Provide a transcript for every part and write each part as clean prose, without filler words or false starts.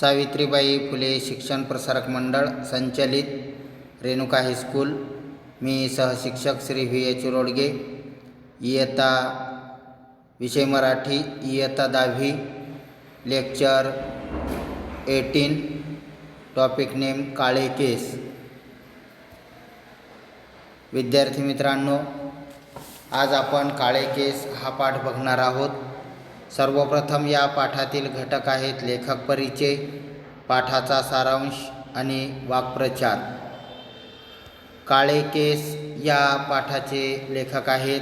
सावित्रीबाई फुले शिक्षण प्रसारक मंडळ संचलित रेणुका हायस्कूल. मी सहशिक्षक Shri V H रोडगे. इयत्ता विषय मराठी, इयत्ता 10वी, लेक्चर 18, टॉपिक नेम काळे केस. विद्यार्थी मित्रांनो, आज आपण काळे केस हा पाठ बघणार आहोत. सर्वप्रथम या पाठातील घटक आहेत लेखक परिचय, पाठाचा सारांश आणि वाक्प्रचार. काळे केस या पाठाचे लेखक आहेत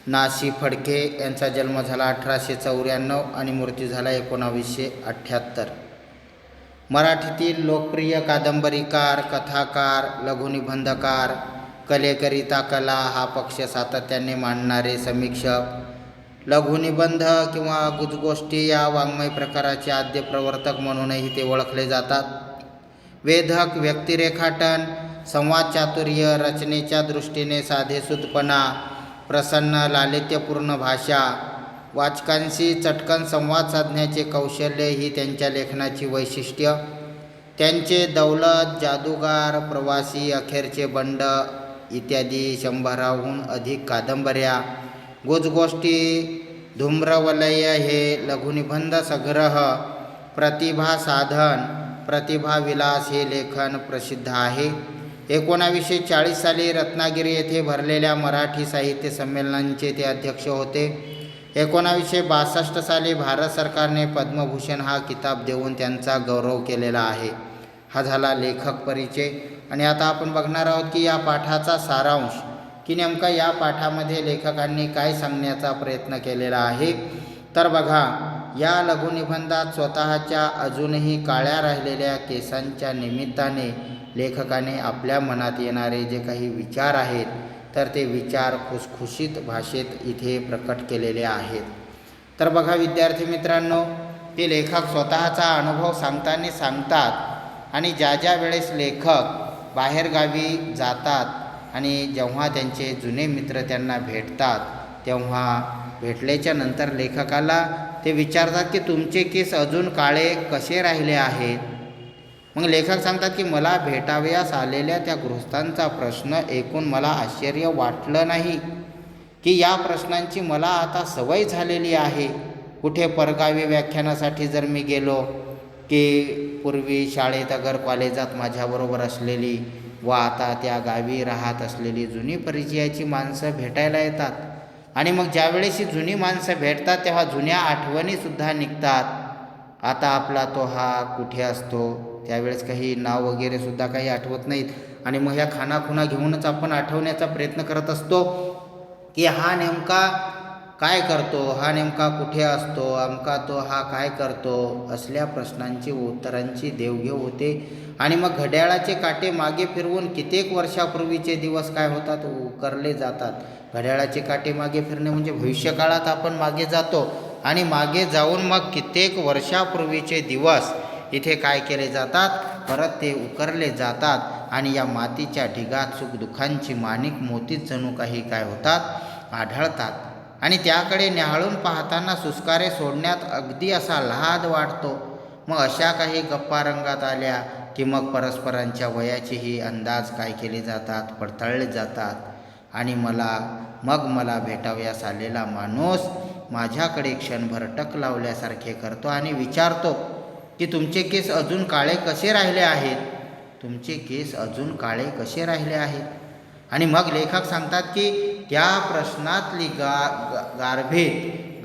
ना. सी. फडके. यांचा जन्म झाला 1894 आणि मृत्यू झाला 1978. मराठीतील लोकप्रिय कादंबरीकार, कथाकार, लघुनिबंधकार, कलेकरिता कला हा पक्ष सातत्याने मांडणारे समीक्षक, लघुनिबंध किंवा गुजगोष्टी या वाङ्मय प्रकाराचे आद्य प्रवर्तक म्हणूनही ते ओळखले जातात. वेधक व्यक्तिरेखाटन, संवाद चातुर्य, रचनेच्या दृष्टीने साधेसुदपणा, प्रसन्न लालित्यपूर्ण भाषा, वाचकांशी चटकन संवाद साधण्याचे कौशल्य ही त्यांच्या लेखनाची वैशिष्ट्य. त्यांचे दौलत, जादूगार, प्रवासी, अखेरचे बंड इत्यादी 100हून अधिक कादंबऱ्या, गुजगोष्टी, धूम्रवलय हे लघुनिबंध संग्रह, प्रतिभा साधन, प्रतिभा विलास हे लेखन प्रसिद्ध आहे. 1940 साली रत्नागिरी येथे भरलेल्या मराठी साहित्य संमेलनांचे ते अध्यक्ष होते. 1962 साली भारत सरकारने पद्मभूषण हा किताब देऊन त्यांचा गौरव केलेला आहे. हा झाला लेखक परिचय. आणि आता आपण बघणार आहोत की या पाठाचा सारांश, की नेमका या पाठामध्ये लेखकांनी काय सांगण्याचा प्रयत्न केलेला आहे. तर बघा, या लघुनिबंधात स्वतःच्या अजूनही काळ्या राहिलेल्या केसांच्या निमित्ताने लेखकाने आपल्या मनात येणारे जे काही विचार आहेत, तर ते विचार खुसखुशीत भाषेत इथे प्रकट केलेले आहेत. तर बघा विद्यार्थी मित्रांनो, ते लेखक स्वतःचा अनुभव सांगतात आणि ज्या वेळेस लेखक बाहेरगावी जातात आणि जेव्हा त्यांचे जुने मित्र त्यांना भेटतात, तेव्हा भेटल्याच्या नंतर लेखकाला ते विचारतात की तुमचे केस अजून काळे कसे राहिले आहेत. मग लेखक सांगतात की मला भेटावयास आलेल्या त्या गृहस्थांचा प्रश्न ऐकून मला आश्चर्य वाटलं नाही, की या प्रश्नांची मला आता सवय झालेली आहे. कुठे परगावी व्याख्यानासाठी जर मी गेलो, की पूर्वी शाळेत अगर कॉलेजात माझ्याबरोबर असलेली व आता त्या गावी राहत असलेली जुनी परिचयाची माणसं भेटायला येतात. आणि मग ज्यावेळेस ही जुनी माणसं भेटतात तेव्हा जुन्या आठवणीसुद्धा निघतात. आता आपला तो हा कुठे असतो, त्यावेळेस काही नाव वगैरे सुद्धा काही आठवत नाहीत. आणि मग ह्या खाणाखुणा घेऊनच आपण आठवण्याचा प्रयत्न करत असतो की हा नेमका काय करतो, हा नेमका कुठे असतो, अमका तो हा काय करतो. असल्या प्रश्नांची उत्तरांची देवघेव होते. आणि मग घड्याळाचे काटे मागे फिरवून कित्येक वर्षापूर्वीचे दिवस काय होतात, उकरले जातात. घड्याळाचे काटे मागे फिरणे म्हणजे भविष्यकाळात आपण मागे जातो आणि मागे जाऊन मग कित्येक वर्षापूर्वीचे दिवस इथे काय केले जातात, परत ते उकरले जातात. आणि या मातीच्या ढिगात सुखदुःखांची माणिक मोतीच जणू काही काय होतात, आढळतात. आणि त्याकडे न्याहाळून पाहताना सुस्कारे सोडण्यात अगदी असा लाद वाटतो. मग अशा काही गप्पा रंगात आल्या की मग परस्परांच्या वयाचेही अंदाज काय केले जातात, पडताळले जातात. आणि मला भेटावयास आलेला माणूस माझ्याकडे क्षणभर टक लावल्यासारखे करतो आणि विचारतो की तुमचे केस अजून काळे कसे राहिले आहेत, तुमचे केस अजून काळे कसे राहिले आहेत. आणि मग लेखक सांगतात की त्या प्रश्नातली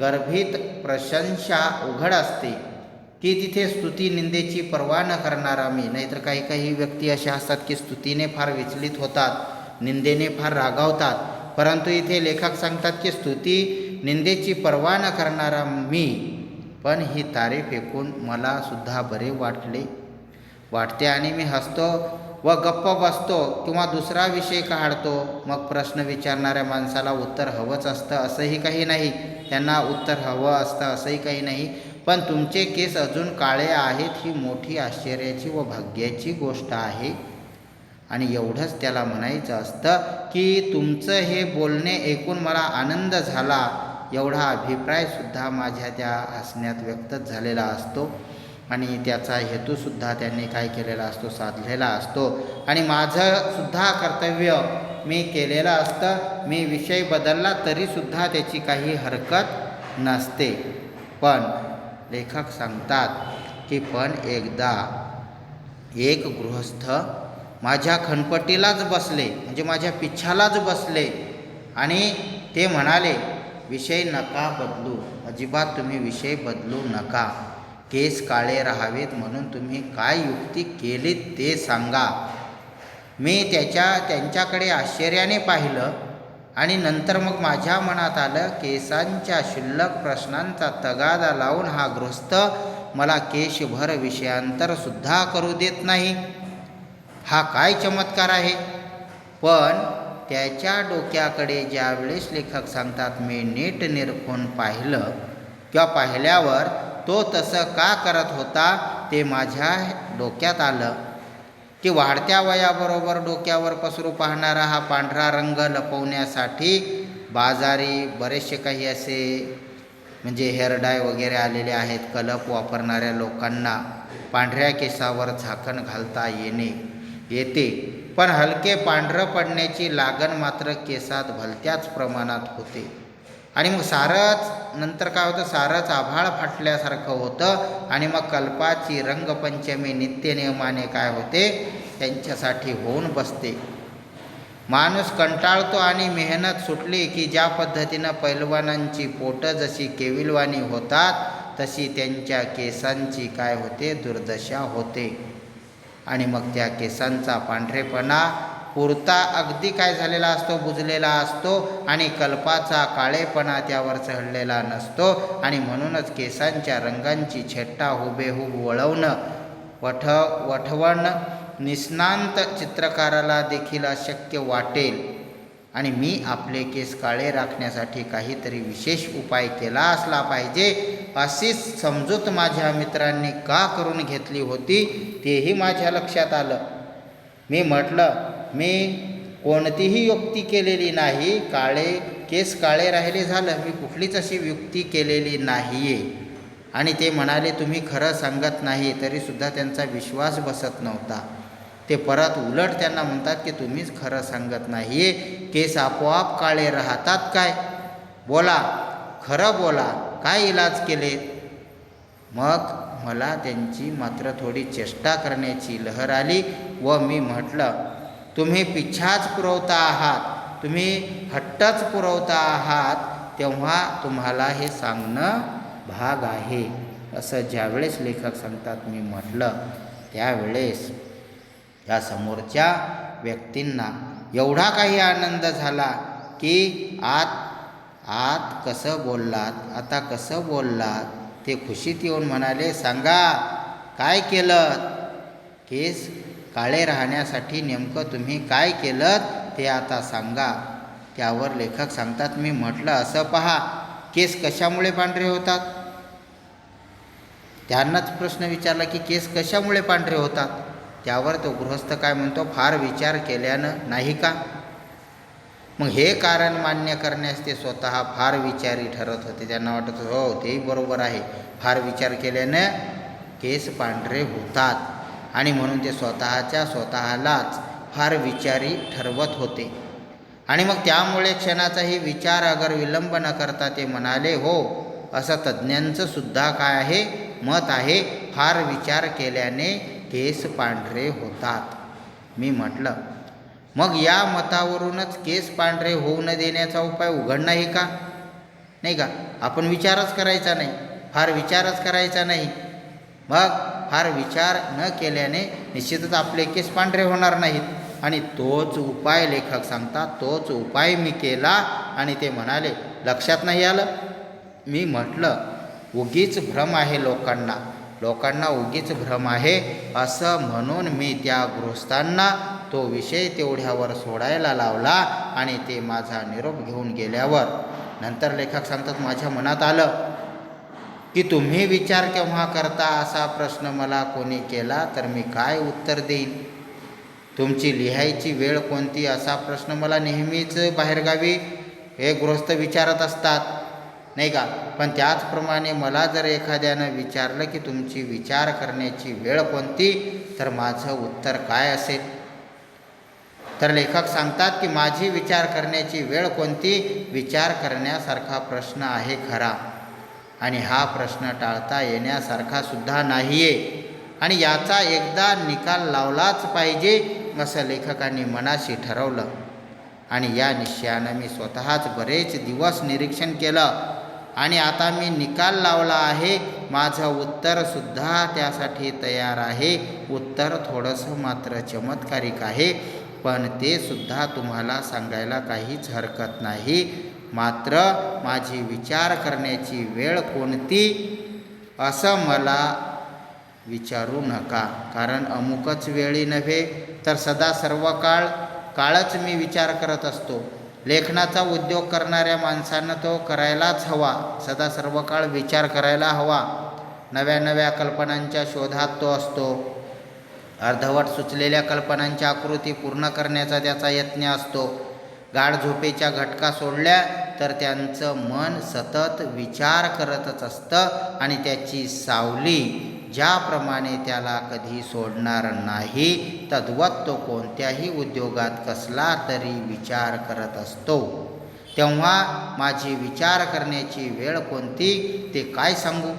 गर्भित प्रशंसा उघड असते, की तिथे स्तुती निंदेची पर्वा न करणारा मी. नाहीतर काही व्यक्ती अशा असतात की स्तुतीने फार विचलित होतात, निंदेने फार रागावतात. परंतु इथे लेखक सांगतात की स्तुती निंदेची पर्वा न करणारा मी, पण ही तारीफ ऐकून मला सुद्धा बरे वाटते आणि मी हसतो व गप्प बसतो किंवा दुसरा विषय काढतो. मग प्रश्न विचारणाऱ्या माणसाला उत्तर हवंच असतं असंही काही नाही, त्यांना उत्तर हवं असतं असंही काही नाही. पण तुमचे केस अजून काळे आहेत ही मोठी आश्चर्याची व भाग्याची गोष्ट आहे. आणि एवढंच त्याला म्हणायचं असतं की तुमचं हे बोलणे ऐकून मला आनंद झाला, एवढा अभिप्रायसुद्धा माझ्या त्या हसण्यात व्यक्तच झालेला असतो. आणि त्याचा हेतूसुद्धा त्यांनी काय केलेला असतो, साधलेला असतो. आणि माझंसुद्धा कर्तव्य मी केलेलं असतं. मी विषय बदलला तरीसुद्धा त्याची काही हरकत नसते. पण लेखक सांगतात की पण एकदा एक गृहस्थ माझ्या खणपटीलाच बसले, म्हणजे माझ्या पिच्छालाच बसले आणि ते म्हणाले, विषय नका बदलू, अजिबात तुम्ही विषय बदलू नका. केस काळे राहावेत म्हणून तुम्ही काय युक्ती केलीत ते सांगा. मी त्यांच्याकडे आश्चर्याने पाहिलं आणि नंतर मग माझ्या मनात आलं, केसांच्या क्षुल्लक प्रश्नांचा तगादा लावून हा गृहस्थ मला केशभर विषयांतरसुद्धा करू देत नाही. हा काय चमत्कार आहे. पण त्याच्या डोक्याकडे ज्यावेळेस लेखक सांगतात मी नीट निरखून पाहिलं किंवा पाहिल्यावर तो तसं का करत होता ते माझ्या डोक्यात आलं की वाढत्या वयाबरोबर डोक्यावर पसरू पाहणारा हा पांढरा रंग लपवण्यासाठी बाजारी बरेचसे काही असे म्हणजे हेअरडाय वगैरे आलेले आहेत. कलप वापरणाऱ्या लोकांना पांढऱ्या केसावर झाकण घालता येते, पण हलके पांढरं पडण्याची लागण मात्र केसात भलत्याच प्रमाणात होते. आणि मग सारंच नंतर काय होतं, सारंच आभाळ फाटल्यासारखं होतं. आणि मग कल्पाची रंगपंचमी नित्यनियमाने काय होते, त्यांच्यासाठी होऊन बसते. माणूस कंटाळतो आणि मेहनत सुटली की ज्या पद्धतीनं पैलवानांची पोटं जशी केविलवाणी होतात तशी त्यांच्या केसांची काय होते, दुर्दशा होते. आणि मग त्या केसांचा पांढरेपणा पुरता अगदी काय झालेला असतो, बुजलेला असतो आणि कल्पाचा काळेपणा त्यावर चढलेला नसतो. आणि म्हणूनच केसांच्या रंगांची छट्टा हुबेहूब वठवण निष्णांत चित्रकाराला देखील अशक्य वाटेल. आणि मी आपले केस काळे राखण्यासाठी काहीतरी विशेष उपाय केला असला पाहिजे अशीच समजूत माझ्या मित्रांनी का करून घेतली होती तेही माझ्या लक्षात आलं. मी म्हटलं, मी कोणतीही युक्ती केलेली नाही, केस काळे राहिले झालं, मी कुठलीच अशी युक्ती केलेली नाही आहे. आणि ते म्हणाले तुम्ही खरं सांगत नाही, तरीसुद्धा त्यांचा विश्वास बसत नव्हता. ते परत उलट त्यांना म्हणतात की तुम्हीच खरं सांगत नाही आहे, केस आपोआप काळे राहतात काय, बोला, खरं बोला, काय इलाज केले. मग मला त्यांची मात्र थोडी चेष्टा करण्याची लहर आली व मी म्हटलं, तुम्ही पिच्छाच पुरवता आहात, तुम्ही हट्टच पुरवता आहात, तेव्हा तुम्हाला हे सांगणं भाग आहे. असं ज्यावेळेस लेखक सांगतात मी म्हटलं, त्यावेळेस या समोरच्या व्यक्तींना एवढा काही आनंद झाला की आत कसं बोललात, आता कसं बोललात, ते खुशीत येऊन म्हणाले, सांगा काय केलं, केस काळे राहण्यासाठी नेमकं तुम्ही काय केलं ते आता सांगा. त्यावर लेखक सांगतात मी म्हटलं, असं पहा, केस कशामुळे पांढरे होतात. त्यांनाच प्रश्न विचारला की केस कशामुळे पांढरे होतात. त्यावर तो गृहस्थ काय म्हणतो, फार विचार केल्यानं नाही का. मग हे कारण मान्य करण्यास ते स्वतः फार विचारी ठरत होते. त्यांना वाटत हो तेही बरोबर आहे, फार विचार केल्यानं केस पांढरे होतात. आणि म्हणून ते स्वतःलाच फार विचारी ठरवत होते. आणि मग त्यामुळे क्षणाचाही विचार अगर विलंब न करता ते म्हणाले, हो असं तज्ज्ञांचं सुद्धा काय आहे, मत आहे, फार विचार केल्याने केस पांढरे होतात. मी म्हटलं, मग या मतावरूनच केस पांढरे होऊ न देण्याचा उपाय उघड नाही का, नाही का. आपण विचारच करायचा नाही, फार विचारच करायचा नाही. मग फार विचार न केल्याने निश्चितच आपले केस पांढरे होणार नाहीत. आणि तोच उपाय लेखक सांगतात, तोच उपाय मी केला. आणि ते म्हणाले, लक्षात नाही आलं. मी म्हटलं, उगीच भ्रम आहे लोकांना उगीच भ्रम आहे. असं म्हणून मी त्या गृहस्थांना तो विषय तेवढ्यावर सोडायला लावला आणि ते माझा निरोप घेऊन गेल्यावर नंतर लेखक सांगतात माझ्या मनात आलं की तुम्ही विचार केव्हा करता असा प्रश्न मला कोणी केला तर मी काय उत्तर देईन. तुमची लिहायची वेळ कोणती असा प्रश्न मला नेहमीच बाहेरगावी हे गृहस्थ विचारत असतात. नाही का. पण त्याचप्रमाणे मला जर एखाद्यानं विचारलं की तुमची विचार करण्याची वेळ कोणती, तर माझं उत्तर काय असेल. तर लेखक सांगतात की माझी विचार करण्याची वेळ कोणती, विचार करण्यासारखा प्रश्न आहे खरा, आणि हा प्रश्न टाळता येण्यासारखा सुद्धा नाही आहे, आणि याचा एकदा निकाल लावलाच पाहिजे असं लेखकांनी मनाशी ठरवलं. आणि या निश्चयानं मी स्वतःच बरेच दिवस निरीक्षण केलं, आणि आता मी निकाल लावला आहे. माझं उत्तरसुद्धा त्यासाठी तयार आहे. उत्तर थोडंसं मात्र चमत्कारिक आहे, पण ते सुद्धा तुम्हाला सांगायला काहीच हरकत नाही. मात्र माझी विचार करण्याची वेळ कोणती असं मला विचारू नका, कारण अमुकच वेळी नव्हे तर सदा सर्व काळच मी विचार करत असतो. लेखनाचा उद्योग करणाऱ्या माणसानं तो करायलाच हवा, सदा सर्व काळ विचार करायला हवा. नव्या नव्या कल्पनांच्या शोधात तो असतो. अर्धवट सुचलेल्या कल्पनांची आकृती पूर्ण करण्याचा त्याचा यत्न असतो. गाढ झोपेच्या घटका सोडल्या तर त्यांचं मन सतत विचार करतच असतं, आणि त्याची सावली ज्याप्रमाणे त्याला कधी सोडणार नाही, तद्वत तो कोणत्याही उद्योगात कसला तरी विचार करत असतो. तेव्हा माझी विचार करण्याची वेळ कोणती ते काय सांगू,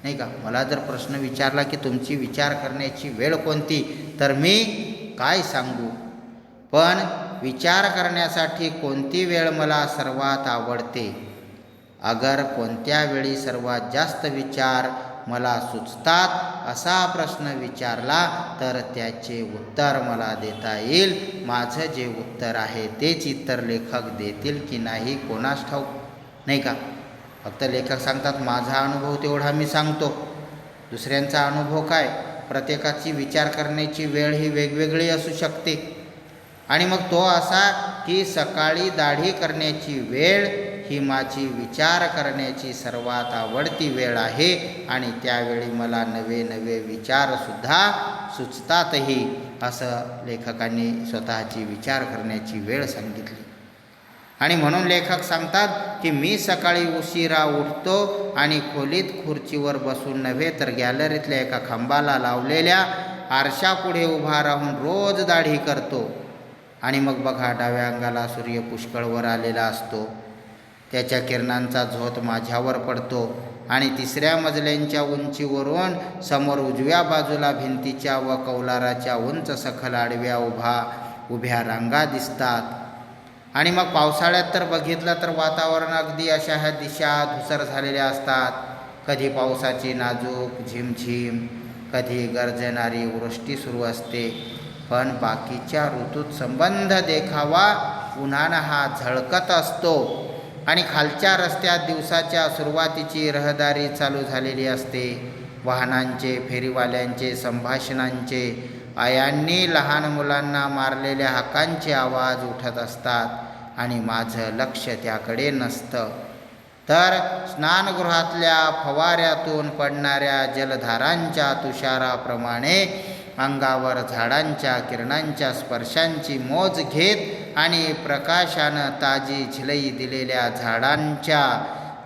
नाही का. मला जर प्रश्न विचारला की तुमची विचार करण्याची वेळ कोणती, तर मी काय सांगू. पण विचार करण्यासाठी कोणती वेळ मला सर्वात आवडते, अगर कोणत्या वेळी सर्वात जास्त विचार मला सुचतात असा प्रश्न विचारला तर त्याचे उत्तर मला देता येईल. माझं जे उत्तर आहे तेच इतर लेखक देतील की नाही कोणास ठाऊक, नाही का. फक्त लेखक सांगतात माझा अनुभव तेवढा मी सांगतो. दुसऱ्यांचा अनुभव काय, प्रत्येकाची विचार करण्याची वेळ ही वेगवेगळी असू शकते. आणि मग तो असा की सकाळी दाढी करण्याची वेळ ही माझी विचार करण्याची सर्वात आवडती वेळ आहे, आणि त्यावेळी मला नवे नवे विचारसुद्धा सुचतातही, असं लेखकांनी स्वतःची विचार करण्याची वेळ सांगितली. आणि म्हणून लेखक सांगतात की मी सकाळी उशिरा उठतो आणि खोलीत खुर्चीवर बसून नव्हे तर गॅलरीतल्या एका खांबाला लावलेल्या आरशापुढे उभा राहून रोज दाढी करतो. आणि मग बघा, डाव्या अंगाला सूर्य पुष्कळ वर आलेला असतो, त्याच्या किरणांचा झोत माझ्यावर पडतो, आणि 3ऱ्या मजल्यांच्या उंचीवरून समोर उजव्या बाजूला भिंतीच्या व कौलाराच्या उंच सखल आडव्या उभ्या रांगा दिसतात. आणि मग पावसाळ्यात तर बघितलं तर वातावरण अगदी अशा ह्या दिशा धुसर झालेल्या असतात. कधी पावसाची नाजूक झिमझिम, कधी गर्जणारी वृष्टी सुरू असते. पण बाकीच्या ऋतूत संबंध देखावा उन्हानं हा झळकत असतो. आणि खालच्या रस्त्यात दिवसाच्या सुरुवातीची रहदारी चालू झालेली असते. वाहनांचे, फेरीवाल्यांचे, संभाषणांचे, आयांनी लहान मुलांना मारलेल्या हाकांचे आवाज उठत असतात, आणि माझं लक्ष त्याकडे नसतं. तर स्नानगृहातल्या फवाऱ्यातून पडणाऱ्या जलधारांच्या तुषाराप्रमाणे अंगावर झाडांच्या किरणांच्या स्पर्शांची मोज घेत आणि प्रकाशानं ताजी झिलई दिलेल्या झाडांच्या,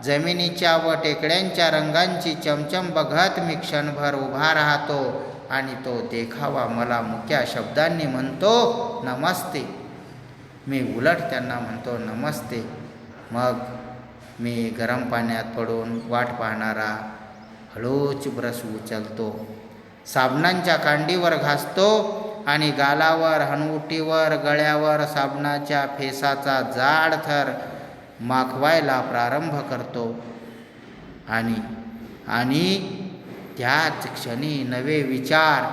जमिनीच्या व टेकड्यांच्या रंगांची चमचम बघत मी क्षणभर उभा राहतो. आणि तो देखावा मला मुक्या शब्दांनी म्हणतो नमस्ते. मी उलट त्यांना म्हणतो नमस्ते. मग मी गरम पाण्यात पडून वाट पाहणारा हळूच ब्रश उचलतो, साबणांच्या कांडीवर घासतो, आणि गालावर, हनुवटीवर, गळ्यावर साबणाच्या फेसाचा जाड थर माखवायला प्रारंभ करतो. आणि त्याच क्षणी नवे विचार,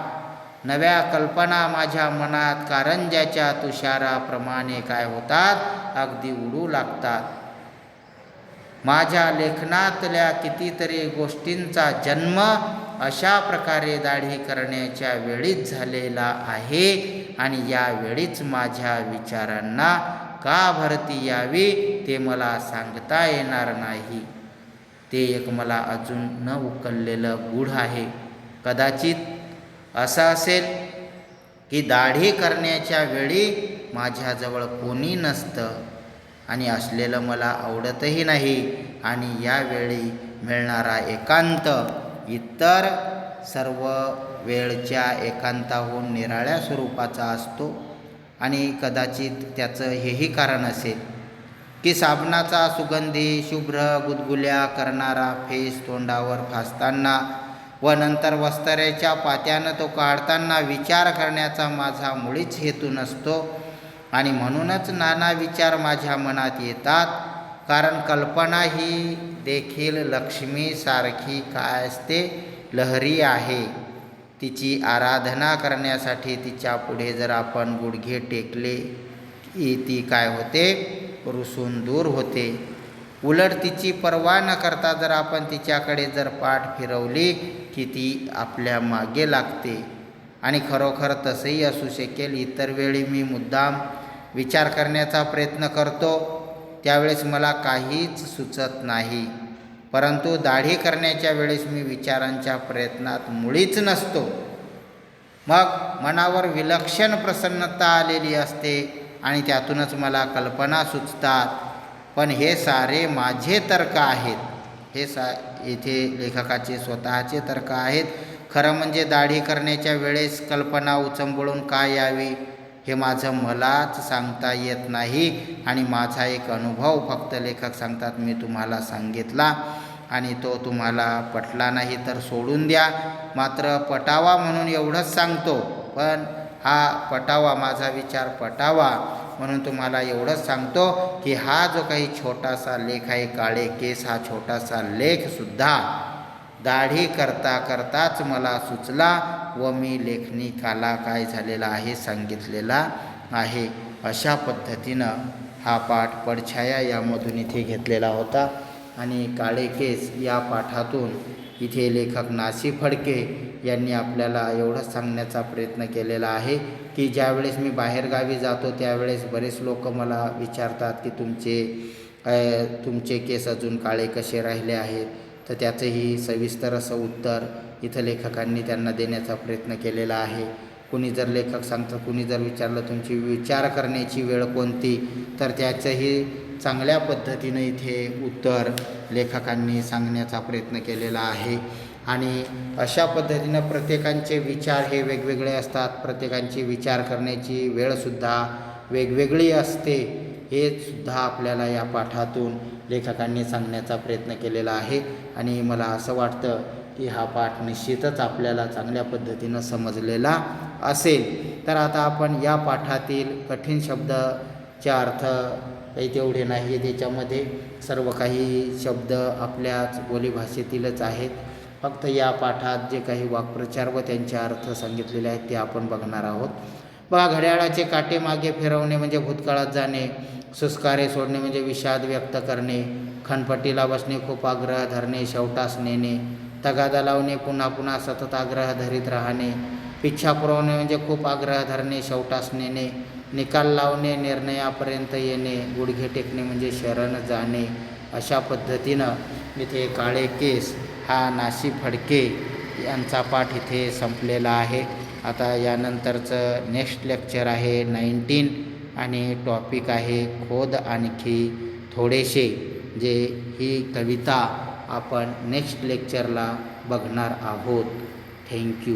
नव्या कल्पना माझ्या मनात कारंज्याच्या तुषाराप्रमाणे काय होतात, अगदी उडू लागतात. माझ्या लेखनातल्या कितीतरी गोष्टींचा जन्म अशा प्रकारे दाढी करण्याच्या वेळीच झालेला आहे, आणि या वेळीच माझ्या विचारांना का भरती यावी ते मला सांगता येणार नाही. ते एक मला अजून न उकललेलं गूढ आहे. कदाचित असं असेल की दाढी करण्याच्या वेळी माझ्याजवळ कोणी नसतं, आणि असलेलं मला आवडतही नाही आणि यावेळी मिळणारा एकांत इतर सर्व वेळच्या एकांताहून निराळ्या स्वरूपाचा असतो आणि कदाचित त्याचं हेही कारण असेल की साबणाचा सुगंधी शुभ्र गुदगुल्या करणारा फेस तोंडावर फासताना व नंतर वस्त्र्याच्या पात्यानं तो काढताना विचार करण्याचा माझा मुळीच हेतू नसतो आणि म्हणूनच नाना विचार माझ्या मनात येतात. कारण कल्पना ही देखील लक्ष्मीसारखी काय असते, लहरी आहे. तिची आराधना करण्यासाठी तिच्या पुढे जर आपण गुडघे टेकले की ती काय होते, रुसून दूर होते. उलट तिची पर्वा न करता जर आपण तिच्याकडे जर पाठ फिरवली की ती आपल्या मागे लागते. आणि खरोखर तसंही असू शकेल. इतर वेळी मी मुद्दाम विचार करण्याचा प्रयत्न करतो, त्यावेळेस मला काहीच सुचत नाही. परंतु दाढी करण्याच्या वेळेस मी विचारांच्या प्रयत्नात मुळीच नसतो. मग मनावर विलक्षण प्रसन्नता आलेली असते आणि त्यातूनच मला कल्पना सुचतात. पण हे सारे माझे तर्क आहेत. हे इथे लेखकाचे स्वतःचे तर्क आहेत. खरं म्हणजे दाढी करण्याच्या वेळेस कल्पना उचंबळून का यावी हे माझं मलाच सांगता येत नाही आणि माझा एक अनुभव फक्त लेखक सांगतात मी तुम्हाला सांगितला आणि तो तुम्हाला पटला नाही तर सोडून द्या. मात्र पटावा म्हणून एवढंच सांगतो. पण हा पटावा, माझा विचार पटावा म्हणून तुम्हाला एवढंच सांगतो की हा जो काही छोटासा लेख आहे, काळे केस, हा छोटासा लेखसुद्धा दाढी करता करताच मला सुचला व मी लेखनिकाला काय झालेला आहे सांगितलेला आहे. अशा पद्धतीनं हा पाठ पडछाया यामधून इथे घेतलेला होता. आणि काळे केस या पाठातून इथे लेखक नासी फडके यांनी आपल्याला एवढंच सांगण्याचा प्रयत्न केलेला आहे की ज्यावेळेस मी बाहेरगावी जातो त्यावेळेस बरेच लोक मला विचारतात की तुमचे केस अजून काळे कसे राहिले आहेत. तर त्याचंही सविस्तर असं उत्तर इथं लेखकांनी त्यांना देण्याचा प्रयत्न केलेला आहे. कुणी जर लेखक सांगतं, कुणी जर विचारलं तुमची विचार करण्याची वेळ कोणती, तर त्याचंही चांगल्या पद्धतीनं इथे उत्तर लेखकांनी सांगण्याचा प्रयत्न केलेला आहे. आणि अशा पद्धतीनं प्रत्येकांचे विचार हे वेगवेगळे असतात. प्रत्येकांची विचार करण्याची वेळसुद्धा वेगवेगळी असते. हे सुद्धा आपल्याला या पाठातून लेखकांनी सांगण्याचा प्रयत्न केलेला आहे. आणि मला असं वाटतं की हा पाठ निश्चितच आपल्याला चांगल्या पद्धतीनं समजलेला असेल. तर आता आपण या पाठातील कठीण शब्दाचे अर्थ काही तेवढे नाही आहे. त्याच्यामध्ये सर्व काही शब्द आपल्याच बोलीभाषेतीलच आहेत. फक्त या पाठात जे काही वाक्प्रचार व त्यांचे अर्थ सांगितलेले आहेत ते आपण बघणार आहोत. बघा, घड्याळाचे काटे मागे फिरवणे म्हणजे भूतकाळात जाणे. सुस्कारे सोडणे म्हणजे विषाद व्यक्त करणे. खनपट्टीला बसणे, खूप आग्रह धरणे, शेवटास नेणे. तगादा लावणे, पुन्हा पुन्हा सतत आग्रह धरीत राहणे. पिच्छा पुरवणे म्हणजे खूप आग्रह धरणे, शेवटास नेणे. निकाल लावणे, निर्णयापर्यंत येणे. गुडघे टेकणे म्हणजे शरण जाणे. अशा पद्धतीनं इथे काळे केस हा नासी फडके यांचा पाठ इथे संपलेला आहे. आता यानंतरचं नेक्स्ट लेक्चर आहे 19 आणि टॉपिक आहे खोद आणखी थोडेसे, जे ही कविता आपण नेक्स्ट लेक्चरला बघणार आहोत. थँक्यू.